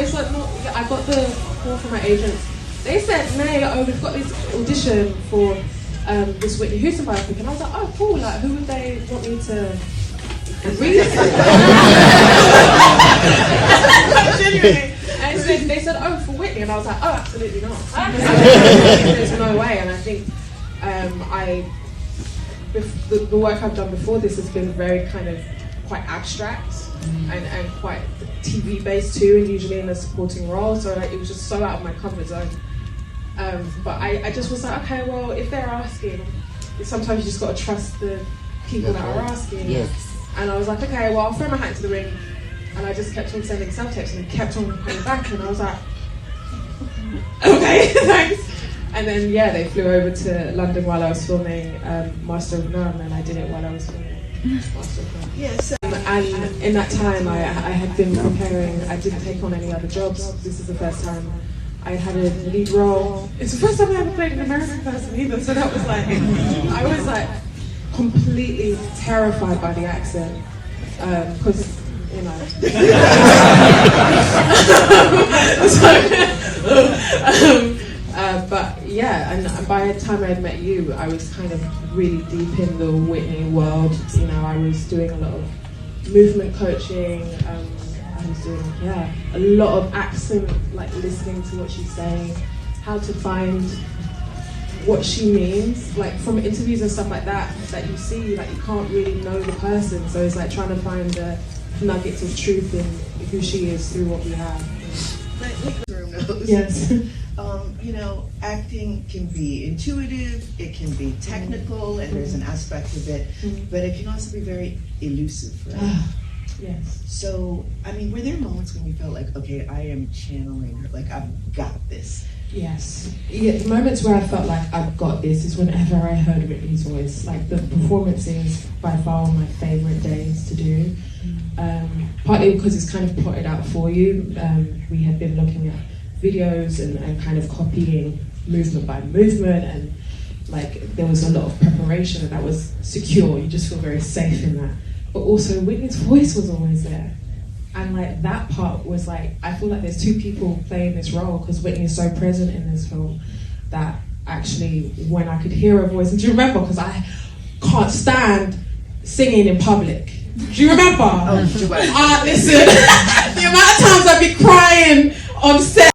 it's like not. I got the call from my agent. They said, "Nay, we've got this audition for this Whitney Houston biopic," and I was like, "Oh, cool! Like, who would they want me to read?" Genuinely. And they said, "Oh, for Whitney," and I was like, "Oh, absolutely not. There's no way." And I think the work I've done before this has been very kind of quite abstract and quite TV based too, and usually in a supporting role. So like, it was just so out of my comfort zone. But I just was like, okay, well, if they're asking, sometimes you just got to trust the people that are asking. Yes. And I was like, okay, well, I'll throw my hat into the ring. And I just kept on sending self-texts and kept on coming back. And I was like, okay, thanks. And then, yeah, they flew over to London while I was filming Master of None, and I did it while I was filming Master of None. Yes. And in that time, I had been preparing. I didn't take on any other jobs. This is the first time I had a lead role. It's the first time I ever played an American person either, so that was like, I was like completely terrified by the accent, because, you know. But yeah, and by the time I had met you, I was kind of really deep in the Whitney world. You know, I was doing a lot of movement coaching. I was doing, a lot of accent, like listening to what she's saying, how to find what she means, like from interviews and stuff like that you see, like you can't really know the person, so it's like trying to find the nuggets of truth in who she is through what we have. Like the room knows. Yes. You know, acting can be intuitive, it can be technical, and there's an aspect of it, but it can also be very elusive, right? Yes. So, I mean, were there moments when you felt like, okay, I am channeling her, like I've got this? Yes. Yeah, the moments where I felt like I've got this is whenever I heard Whitney's voice. Like the performance is by far one of my favourite days to do. Partly because it's kind of plotted out for you. We had been looking at videos and kind of copying movement by movement, and like there was a lot of preparation, and that was secure. You just feel very safe in that. But also Whitney's voice was always there. And like that part was like, I feel like there's two people playing this role, because Whitney is so present in this film that actually when I could hear her voice, and do you remember, because I can't stand singing in public. Do you remember? Oh, do I? Listen, the amount of times I'd be crying on set